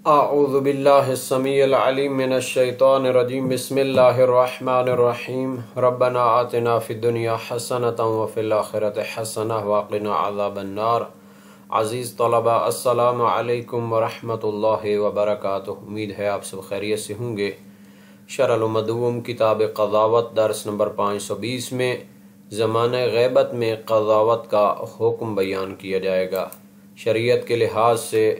اعوذ باللہ السمیع العلیم من الشیطان الرجیم بسم اللہ الرحمن الرحیم ربنا آتنا فی الدنیا حسنۃ وفی الآخرۃ حسنۃ وقنا عذاب النار۔ عزیز طلبہ، السلام علیکم ورحمۃ اللہ وبرکاتہ۔ امید ہے آپ سب خیریت سے ہوں گے۔ شرح المدوم کتاب قضاوت درس نمبر 520 میں زمانہ غیبت میں قضاوت کا حکم بیان کیا جائے گا۔ شریعت کے لحاظ سے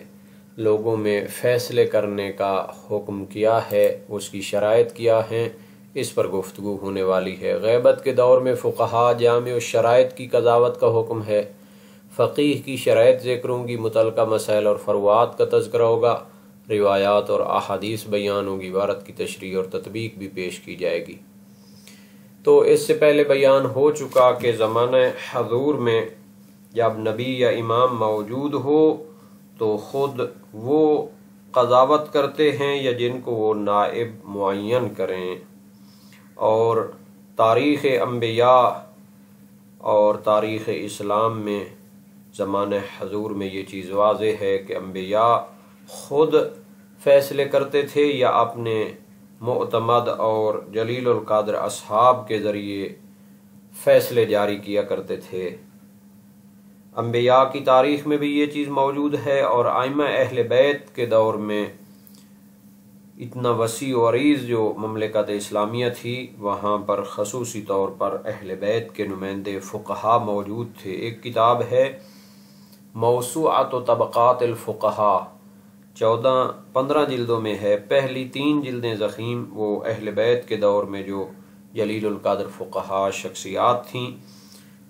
لوگوں میں فیصلے کرنے کا حکم کیا ہے، اس کی شرائط کیا ہیں، اس پر گفتگو ہونے والی ہے۔ غیبت کے دور میں فقہا جامع الشرائط کی قضاوت کا حکم ہے۔ فقیہ کی شرائط ذکر ہوں گی، متعلقہ مسائل اور فروعات کا تذکرہ ہوگا، روایات اور احادیث بیان ہوگی، عبارت کی تشریح اور تطبیق بھی پیش کی جائے گی۔ تو اس سے پہلے بیان ہو چکا کہ زمانہ حضور میں جب نبی یا امام موجود ہو تو خود وہ قضاوت کرتے ہیں یا جن کو وہ نائب معین کریں، اور تاریخ انبیاء اور تاریخ اسلام میں زمانہ حضور میں یہ چیز واضح ہے کہ انبیاء خود فیصلے کرتے تھے یا اپنے معتمد اور جلیل القدر اصحاب کے ذریعے فیصلے جاری کیا کرتے تھے۔ انبیاء کی تاریخ میں بھی یہ چیز موجود ہے، اور ائمہ اہل بیت کے دور میں اتنا وسیع و عریض جو مملکت اسلامیہ تھی وہاں پر خصوصی طور پر اہل بیت کے نمائندے فقہا موجود تھے۔ ایک کتاب ہے موسوعۃ طبقات الفقہا، 15 جلدوں میں ہے۔ پہلی 3 جلدیں ضخیم وہ اہل بیت کے دور میں جو جلیل القدر فقہا شخصیات تھیں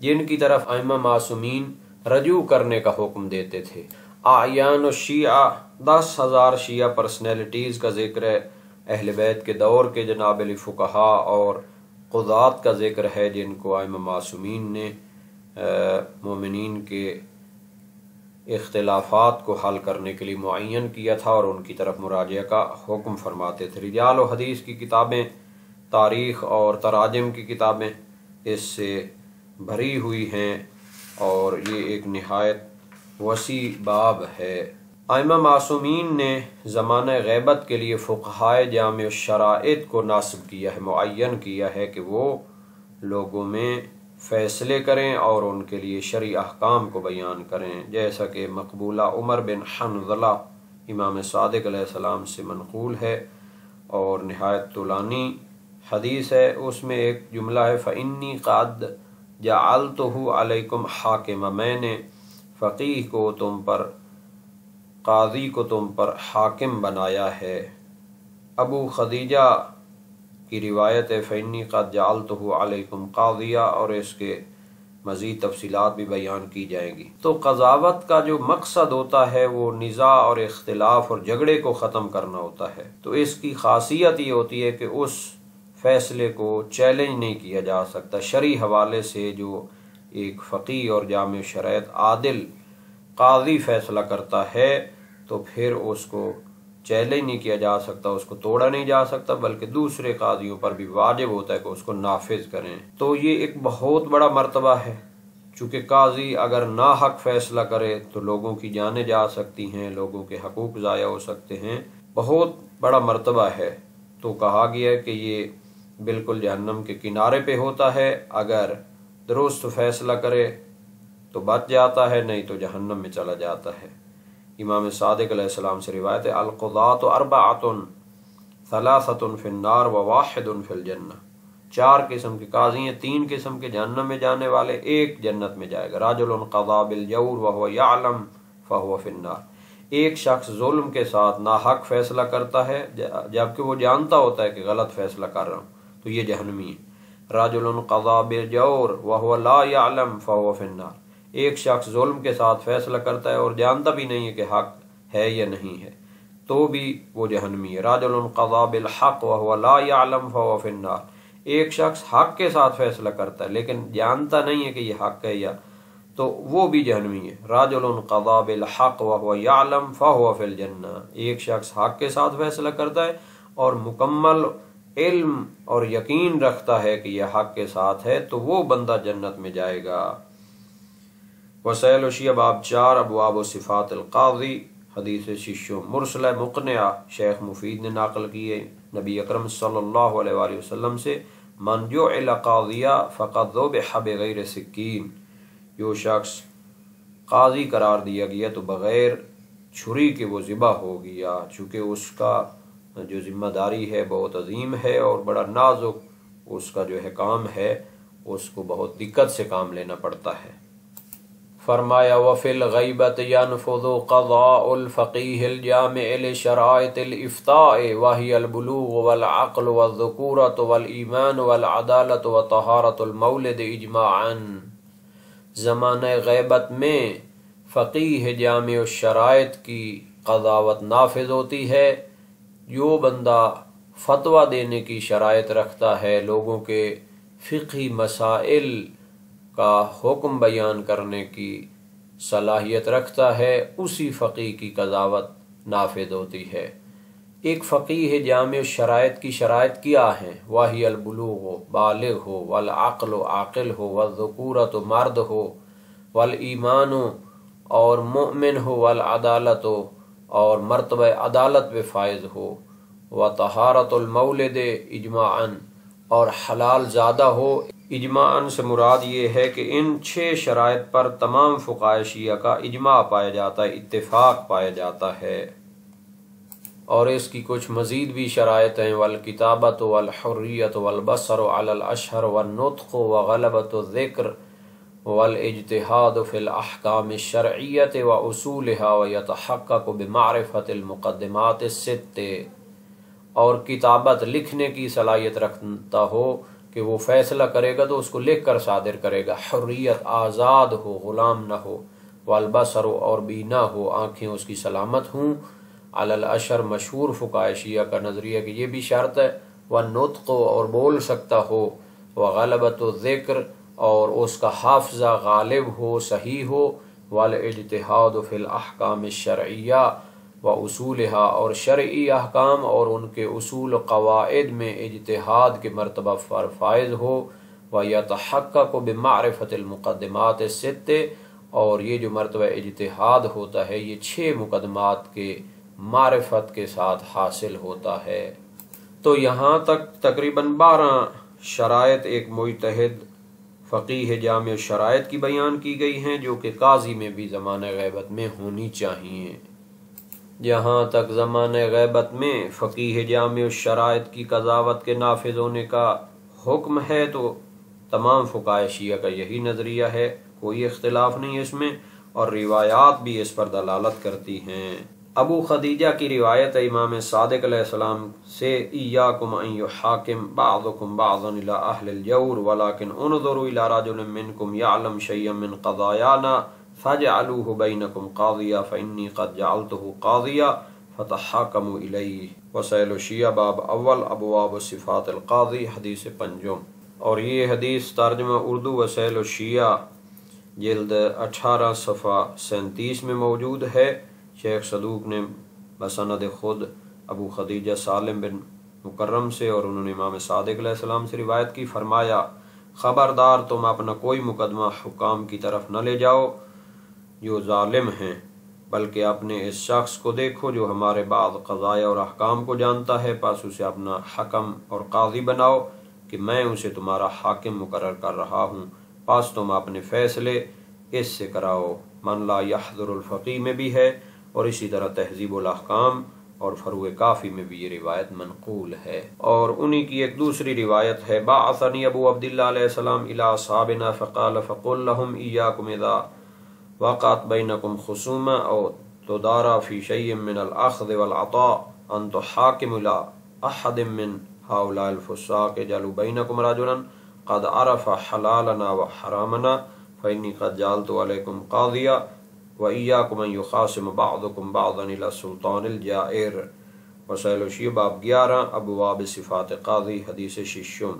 جن کی طرف ائمہ معصومین رجوع کرنے کا حکم دیتے تھے۔ اعیان الشیعہ، 10,000 شیعہ پرسنالٹیز کا ذکر ہے۔ اہل بیت کے دور کے جناب علی فقہا اور قضات کا ذکر ہے جن کو ائمہ معصومین نے مومنین کے اختلافات کو حل کرنے کے لیے معین کیا تھا اور ان کی طرف مراجعہ کا حکم فرماتے تھے۔ رجال و حدیث کی کتابیں، تاریخ اور تراجم کی کتابیں اس سے بھری ہوئی ہیں، اور یہ ایک نہایت وسیع باب ہے۔ ائمہ معصومین نے زمانہ غیبت کے لیے فقہائے جامع الشرائط کو ناصب کیا ہے، معین کیا ہے کہ وہ لوگوں میں فیصلے کریں اور ان کے لیے شرعی احکام کو بیان کریں، جیسا کہ مقبولہ عمر بن حنظلہ امام صادق علیہ السلام سے منقول ہے اور نہایت طولانی حدیث ہے۔ اس میں ایک جملہ ہے فَإِنِّي قَدْ جَعَلْتُهُ عَلَيْكُمْ حَاكِمًا، میں نے فقیہ کو تم پر، قاضی کو تم پر حاکم بنایا ہے۔ ابو خدیجہ کی روایت ہے فَإِنِّي قَدْ جَعَلْتُهُ عَلَيْكُمْ قَاضِيًا، اور اس کے مزید تفصیلات بھی بیان کی جائیں گی۔ تو قضاوت کا جو مقصد ہوتا ہے وہ نزاع اور اختلاف اور جھگڑے کو ختم کرنا ہوتا ہے۔ تو اس کی خاصیت یہ ہوتی ہے کہ اس فیصلے کو چیلنج نہیں کیا جا سکتا۔ شرعی حوالے سے جو ایک فقیہ اور جامع شرائط عادل قاضی فیصلہ کرتا ہے تو پھر اس کو چیلنج نہیں کیا جا سکتا، اس کو توڑا نہیں جا سکتا، بلکہ دوسرے قاضیوں پر بھی واجب ہوتا ہے کہ اس کو نافذ کریں۔ تو یہ ایک بہت بڑا مرتبہ ہے، چونکہ قاضی اگر ناحق فیصلہ کرے تو لوگوں کی جانیں جا سکتی ہیں، لوگوں کے حقوق ضائع ہو سکتے ہیں، بہت بڑا مرتبہ ہے۔ تو کہا گیا کہ یہ بالکل جہنم کے کنارے پہ ہوتا ہے، اگر درست فیصلہ کرے تو بچ جاتا ہے، نہیں تو جہنم میں چلا جاتا ہے۔ امام صادق علیہ السلام سے روایت ہے القضاۃ اربعۃ ثلاثۃ فی النار وواحد فی الجنہ، 4 قسم کے قاضی ہیں، 3 قسم کے جہنم میں جانے والے، 1 جنت میں جائے گا۔ رجل قضا بالجور وهو يعلم فهو فی النار، ایک شخص ظلم کے ساتھ ناحق فیصلہ کرتا ہے جبکہ وہ جانتا ہوتا ہے کہ غلط فیصلہ کر رہا ہوں، تو یہ جہنمی ہے۔ رجل قضا بالجور وهو لا يعلم فهو فی النار، ایک شخص ظلم کے ساتھ فیصلہ کرتا ہے اور جانتا بھی نہیں ہے کہ حق ہے یا نہیں ہے، تو بھی وہ جہنمی ہے۔ رجل قضا بالحق وهو لا يعلم فهو فی النار، ایک شخص حق کے ساتھ فیصلہ کرتا ہے لیکن جانتا نہیں ہے کہ یہ حق ہے یا، تو وہ بھی جہنمی ہے۔ رجل قضا بالحق وهو يعلم فهو فی الجنہ، ایک شخص حق کے ساتھ فیصلہ کرتا ہے اور مکمل علم اور یقین رکھتا ہے کہ یہ حق کے ساتھ ہے، تو وہ بندہ جنت میں جائے گا۔ وسائل الشیعہ باب 4 ابواب و صفات القاضی، حدیث ششم مرسلہ مقنعہ شیخ مفید نے نقل کی ہے نبی اکرم صلی اللہ علیہ وآلہ وسلم سے، من جعل قاضیا فقد ذبح بغیر سکین، جو شخص قاضی قرار دیا گیا تو بغیر چھری کے وہ ذبح ہو گیا، چونکہ اس کا جو ذمہ داری ہے بہت عظیم ہے اور بڑا نازک اس کا جو ہے کام ہے، اس کو بہت دقت سے کام لینا پڑتا ہے۔ فرمایا وَفِي الْغَيْبَةِ يَنْفُذُ قَضَاءُ الْفَقِيهِ الْجَامِعِ لِشَرَائِطِ الْإِفْتَاءِ وَهِيَ الْبُلُوغُ وَالْعَقْلُ وَالذُّكُورَةُ وَالْإِيمَانُ وَالْعَدَالَةُ وَطَهَارَةُ الْمَوْلِدِ اجماعاً، زمانہ غیبت میں فقیہ جامع الشرائط کی قضاوت نافذ ہوتی ہے۔ جو بندہ فتویٰ دینے کی شرائط رکھتا ہے، لوگوں کے فقہی مسائل کا حکم بیان کرنے کی صلاحیت رکھتا ہے، اسی فقیہ کی قضاوت نافذ ہوتی ہے۔ ایک فقیہ جامع الشرائط کی شرائط کیا ہیں؟ وَهِيَ الْبُلُوغُ بالغ ہو، وَالْعَقْلُ عاقل ہو، وَالذُّكُورَةُ مرد ہو، وَالْإِيمَانُ اور مؤمن ہو، وَالْعَدَالَةُ اور مرتبہ عدالت میں فائز ہو، وَطَہَارَةُ الْمَوْلِدِ اجماعاً اور حلال زادہ ہو۔ اجماعاً سے مراد یہ ہے کہ ان 6 شرائط پر تمام فقہائے شیعہ کا اجماع پایا جاتا ہے، اتفاق پایا جاتا ہے۔ اور اس کی کچھ مزید بھی شرائط ہیں، والکتابۃ والحریۃ والبصر علی الاشہر والنطق وغلبۃ الذکر والاجتہاد فی الاحکام الشرعیۃ واصولها ویتحقق بمعرفۃ المقدمات الست، اور کتابت لکھنے کی صلاحیت رکھتا ہو کہ وہ فیصلہ کرے گا تو اس کو لکھ کر صادر کرے گا، حریت آزاد ہو، غلام نہ ہو، والبصر اور بینا ہو، آنکھیں اس کی سلامت ہوں، علی الاشر مشہور فقہائے شیعہ کا نظریہ کہ یہ بھی شرط ہے، والنطق اور بول سکتا ہو، وغلبۃ الذکر اور اس کا حافظہ غالب ہو، صحیح ہو، والاجتہاد فی الاحکام الشرعیہ واصولها اور شرعی احکام اور ان کے اصول و قواعد میں اجتہاد کے مرتبہ پر فائز ہو، ویتحقق بمعرفۃ المقدمات الست اور یہ جو مرتبہ اجتہاد ہوتا ہے یہ 6 مقدمات کے معرفت کے ساتھ حاصل ہوتا ہے۔ تو یہاں تک تقریباً 12 شرائط ایک مجتہد فقیہ جامع شرائط کی بیان کی گئی ہیں جو کہ قاضی میں بھی زمانہ غیبت میں ہونی چاہیے۔ جہاں تک زمانہ غیبت میں فقیہ جامع الشرائط کی قضاوت کے نافذ ہونے کا حکم ہے تو تمام فقہائے شیعہ کا یہی نظریہ ہے، کوئی اختلاف نہیں اس میں، اور روایات بھی اس پر دلالت کرتی ہیں۔ ابو خدیجہ کی روایت ہے امام صادق علیہ السلام سے، ایاکم ان یحاکم بعضکم بعضا الی اہل الجور ولکن انظروا الی رجل منکم یعلم شیئا من قضایانا فاجعلوه بینکم قاضیا فانی قد جعلته قاضیا فتحاکموا الیہ۔ وسائل الشیعہ باب اول ابواب صفات القاضی، حدیث 5۔ اور یہ حدیث ترجمہ اردو وسائل الشیعہ جلد 18 صفحہ 37 میں موجود ہے۔ شیخ صدوق نے بسند خود ابو خدیجہ سالم بن مکرم سے اور انہوں نے امام صادق علیہ السلام سے روایت کی، فرمایا خبردار تم اپنا کوئی مقدمہ حکام کی طرف نہ لے جاؤ جو ظالم ہیں، بلکہ اپنے اس شخص کو دیکھو جو ہمارے بعض قضایا اور احکام کو جانتا ہے، پس اسے اپنا حکم اور قاضی بناؤ کہ میں اسے تمہارا حاکم مقرر کر رہا ہوں، پس تم اپنے فیصلے اس سے کراؤ۔ من لا یحضر الفقی میں بھی ہے، اور اسی طرح تہذیب الاحکام اور فروع کافی میں بھی یہ روایت منقول ہے۔ اور انہی کی ایک دوسری روایت ہے، بعثنی ابو عبداللہ علیہ السلام الی اصحابنا فقال فقل لهم ایاکم اذا وقعت بینکم خصومہ او تدارا فی شیء من الاخذ والعطاء ان تحاکم الی احد من هؤلاء الفساق جعلوا بینکم رجلا قد عرف حلالنا وحرامنا فانی قد جعلت علیکم قاضیا وَإِيَّاكُمْ أَن يُخَاصِمَ بَعْضُكُمْ بَعْضًا إِلَى السُّلْطَانِ الْجَائِرِ۔ وسائل الشیعہ باب 11 ابواب صفات قاضی، حدیث 6۔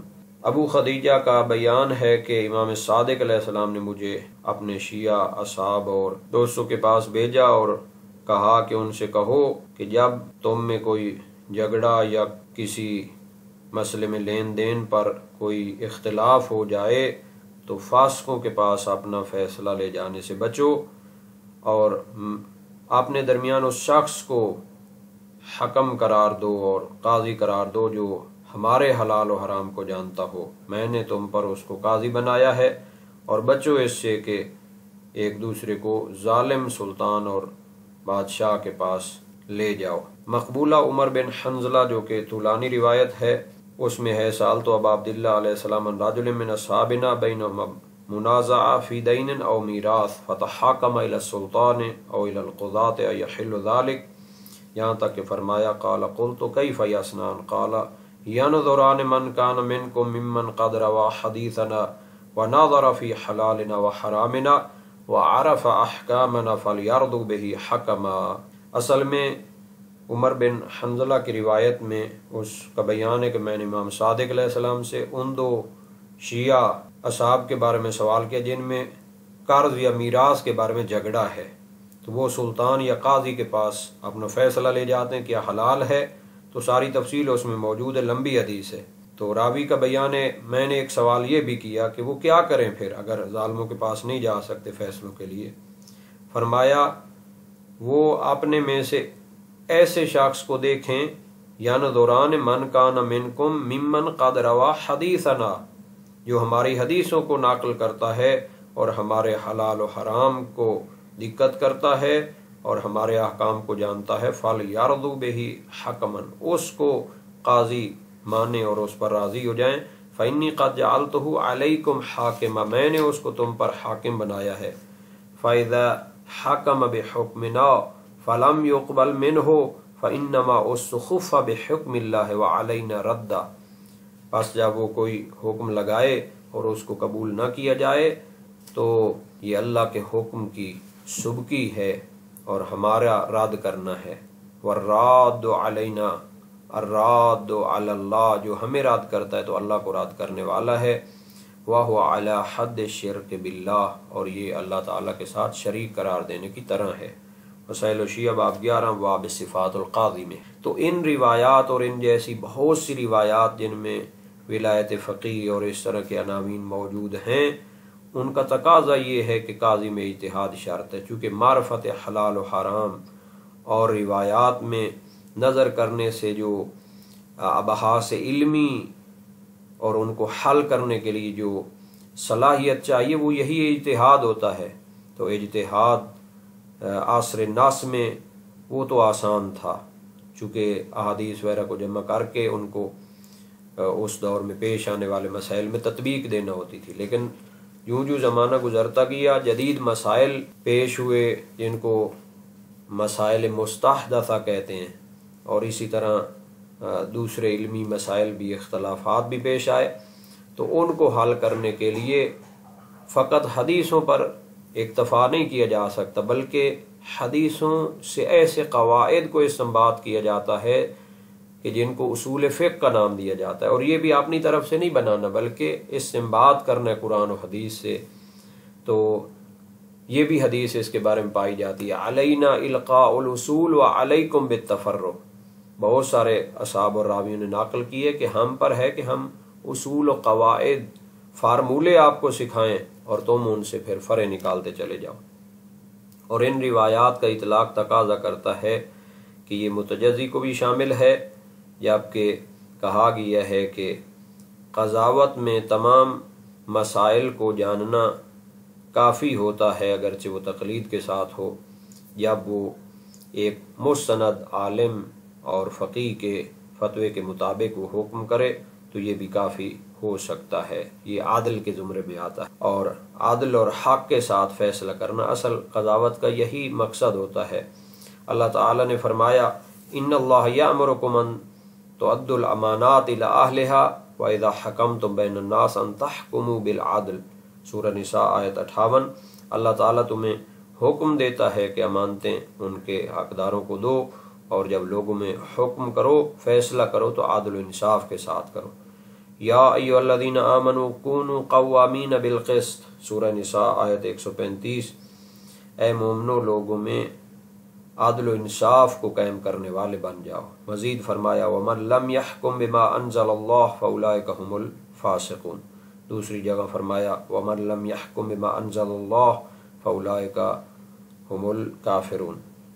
ابو خدیجہ کا بیان ہے کہ امام صادق علیہ السلام نے مجھے اپنے شیعہ اصحاب اور دوستوں کے پاس بھیجا اور کہا کہ ان سے کہو کہ جب تم میں کوئی جھگڑا یا کسی مسئلے میں لین دین پر کوئی اختلاف ہو جائے تو فاسقوں کے پاس اپنا فیصلہ لے جانے سے بچو، اور آپ نے درمیان اس شخص کو حکم قرار دو اور قاضی قرار دو جو ہمارے حلال و حرام کو جانتا ہو، میں نے تم پر اس کو قاضی بنایا ہے، اور بچو اس سے کہ ایک دوسرے کو ظالم سلطان اور بادشاہ کے پاس لے جاؤ۔ مقبولہ عمر بن حنظلہ جو کہ طولانی روایت ہے، اس میں ہے سألت ابا عبداللہ علیہ السلام عن رجل من اصحابنا بینہم منازعہ فی دین او میراث فتحاکم الی السلطان او الی القضاة ایحل ذلک، یہاں تک کہ فرمایا قال قلت کیف یصنعان قال ینظران من کان منکم ممن قد روا حدیثنا ونظر فی حلالنا وحرامنا وعرف احکامنا فلیرضوا بہ حکما۔ اصل میں عمر بن حنظلہ کی روایت میں اس کا بیان ہے کہ میں نے امام صادق علیہ السلام سے ان دو شیعہ اصحاب کے بارے میں سوال کیا جن میں قرض یا میراث کے بارے میں جھگڑا ہے، تو وہ سلطان یا قاضی کے پاس اپنا فیصلہ لے جاتے ہیں، کیا حلال ہے، تو ساری تفصیل اس میں موجود ہے، لمبی حدیث ہے۔ تو راوی کا بیان ہے میں نے ایک سوال یہ بھی کیا کہ وہ کیا کریں پھر اگر ظالموں کے پاس نہیں جا سکتے فیصلوں کے لیے، فرمایا وہ اپنے میں سے ایسے شخص کو دیکھیں ینظران من کان منکم ممن قد روا حدیثنا، جو ہماری حدیثوں کو نقل کرتا ہے اور ہمارے حلال و حرام کو دقت کرتا ہے اور ہمارے احکام کو جانتا ہے، فلیرضوا بہ حکما، اس کو قاضی مانے اور اس پر راضی ہو جائیں، فانی قد جعلتہ علیکم حاکما، میں نے اس کو تم پر حاکم بنایا ہے، فاذا حکم بحکمنا فلم يقبل منہ فانما استخف بحکم اللہ وعلینا ردا، پس جب وہ کوئی حکم لگائے اور اس کو قبول نہ کیا جائے تو یہ اللہ کے حکم کی سبکی ہے اور ہمارا رد کرنا ہے، والراد علینا الراد علی اللہ، جو ہمیں رد کرتا ہے تو اللہ کو رد کرنے والا ہے، وَهُوَ عَلَى حَدِّ الشِّرْكِ بِاللَّهِ، اور یہ اللہ تعالیٰ کے ساتھ شریک قرار دینے کی طرح ہے۔ مسائل الشیعہ باب 11 باب صفات القاضی میں۔ تو ان روایات اور ان جیسی بہت سی روایات جن میں ولایت فقیہ اور اس طرح کے عناوین موجود ہیں، ان کا تقاضا یہ ہے کہ قاضی میں اجتہاد شرط ہے، چونکہ معرفت حلال و حرام اور روایات میں نظر کرنے سے جو ابحاث علمی اور ان کو حل کرنے کے لیے جو صلاحیت چاہیے وہ یہی اجتہاد ہوتا ہے۔ تو اجتہاد عصر نس میں وہ تو آسان تھا، چونکہ احادیث وغیرہ کو جمع کر کے ان کو اس دور میں پیش آنے والے مسائل میں تطبیق دینا ہوتی تھی، لیکن یوں جو زمانہ گزرتا گیا جدید مسائل پیش ہوئے جن کو مسائل مستحدثہ کہتے ہیں، اور اسی طرح دوسرے علمی مسائل بھی اختلافات بھی پیش آئے، تو ان کو حل کرنے کے لیے فقط حدیثوں پر اکتفا نہیں کیا جا سکتا، بلکہ حدیثوں سے ایسے قواعد کو استنباط کیا جاتا ہے کہ جن کو اصول فقہ کا نام دیا جاتا ہے، اور یہ بھی اپنی طرف سے نہیں بنانا بلکہ استنباط کرنا ہے قرآن و حدیث سے۔ تو یہ بھی حدیث اس کے بارے میں پائی جاتی ہے، علینا القاء الاصول وعلیکم بالتفرع، بہت سارے اصحاب اور راویوں نے نقل کی ہے کہ ہم پر ہے کہ ہم اصول و قواعد فارمولے آپ کو سکھائیں اور تم ان سے پھر فرع نکالتے چلے جاؤ۔ اور ان روایات کا اطلاق تقاضا کرتا ہے کہ یہ متجزی کو بھی شامل ہے، جبکہ کہا گیا ہے کہ قضاوت میں تمام مسائل کو جاننا کافی ہوتا ہے اگرچہ وہ تقلید کے ساتھ ہو، جب وہ ایک مستند عالم اور فقیہ کے فتوے کے مطابق وہ حکم کرے تو یہ بھی کافی ہو سکتا ہے، یہ عادل کے زمرے میں آتا ہے، اور عادل اور حق کے ساتھ فیصلہ کرنا اصل قضاوت کا یہی مقصد ہوتا ہے۔ اللہ تعالیٰ نے فرمایا ان اللہ یأمرکم ان تؤدوا الامانات الی اہلہا واذا حکمتم بین الناس ان تحکموا بالعدل، سورہ نساء آیت 58۔ اللہ تعالیٰ تمہیں حکم دیتا ہے کہ امانتیں ان کے حقداروں کو دو، اور جب لوگوں میں حکم کرو فیصلہ کرو تو عدل و انصاف کے ساتھ کرو۔ یا ایھا الذین آمنوا کونوا قوامین بالقسط، سورہ نساء آیت 135۔ اے مومنو لوگوں میں عدل و انصاف کو قائم کرنے والے بن جاؤ۔ مزید فرمایا ومن لم يحکم بما انزل اللہ فاولئک هم الفاسقون، دوسری جگہ فرمایا ومن لم يحکم بما انزل اللہ فاولئک هم الکافرون۔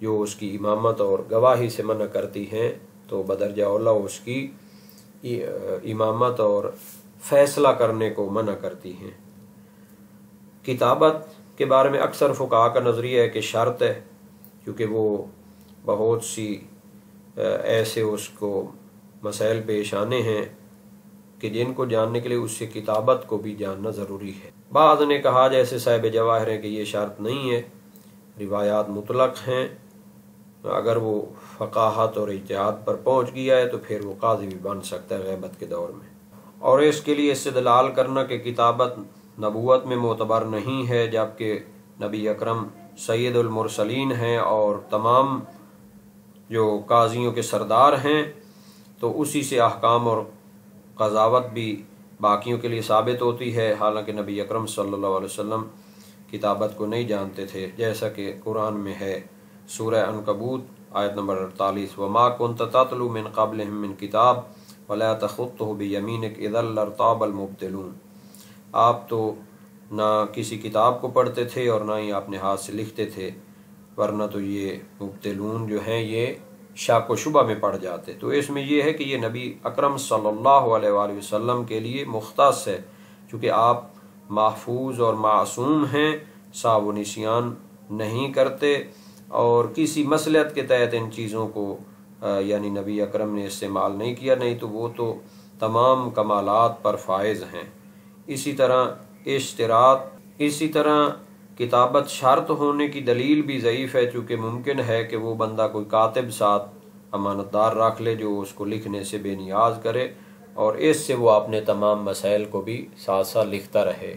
جو اس کی امامت اور گواہی سے منع کرتی ہیں تو بدرجہ اولا اس کی امامت اور فیصلہ کرنے کو منع کرتی ہیں۔ کتابت کے بارے میں اکثر فقہاء کا نظریہ ہے کہ شرط ہے، کیونکہ وہ بہت سی ایسے اس کو مسائل پیش آنے ہیں کہ جن کو جاننے کے لیے اس سے کتابت کو بھی جاننا ضروری ہے۔ بعض نے کہا جیسے صاحب جواہر ہے کہ یہ شرط نہیں ہے، روایات مطلق ہیں، اگر وہ فقاہت اور اجتہاد پر پہنچ گیا ہے تو پھر وہ قاضی بھی بن سکتا ہے غیبت کے دور میں۔ اور اس کے لیے استدلال کرنا کہ کتابت نبوت میں معتبر نہیں ہے، جبکہ نبی اکرم سید المرسلین ہیں اور تمام جو قاضیوں کے سردار ہیں، تو اسی سے احکام اور قضاوت بھی باقیوں کے لیے ثابت ہوتی ہے، حالانکہ نبی اکرم صلی اللہ علیہ وسلم کتابت کو نہیں جانتے تھے، جیسا کہ قرآن میں ہے سورہ عنکبوت آیت نمبر 48، وَمَا كُنْتَ تَتْلُو مِنْ قَبْلِهِ مِنْ كِتَابٍ وَلَا تَخُطُّهُ بِيَمِينِكَ إِذًا لَارْتَابَ الْمُبْطِلُونَ۔ آپ تو نہ کسی کتاب کو پڑھتے تھے اور نہ ہی اپنے ہاتھ سے لکھتے تھے، ورنہ تو یہ مبطلون جو ہیں یہ شک و شبہ میں پڑ جاتے۔ تو اس میں یہ ہے کہ یہ نبی اکرم صلی اللہ علیہ وآلہ وسلم کے لیے مختص ہے، چونکہ آپ محفوظ اور معصوم ہیں، سہو و نسیان نہیں کرتے، اور کسی مصلحت کے تحت ان چیزوں کو یعنی نبی اکرم نے استعمال نہیں کیا، نہیں تو وہ تو تمام کمالات پر فائز ہیں۔ اسی طرح کتابت شرط ہونے کی دلیل بھی ضعیف ہے، چونکہ ممکن ہے کہ وہ بندہ کوئی کاتب ساتھ امانت دار رکھ لے جو اس کو لکھنے سے بے نیاز کرے، اور اس سے وہ اپنے تمام مسائل کو بھی ساتھ ساتھ لکھتا رہے۔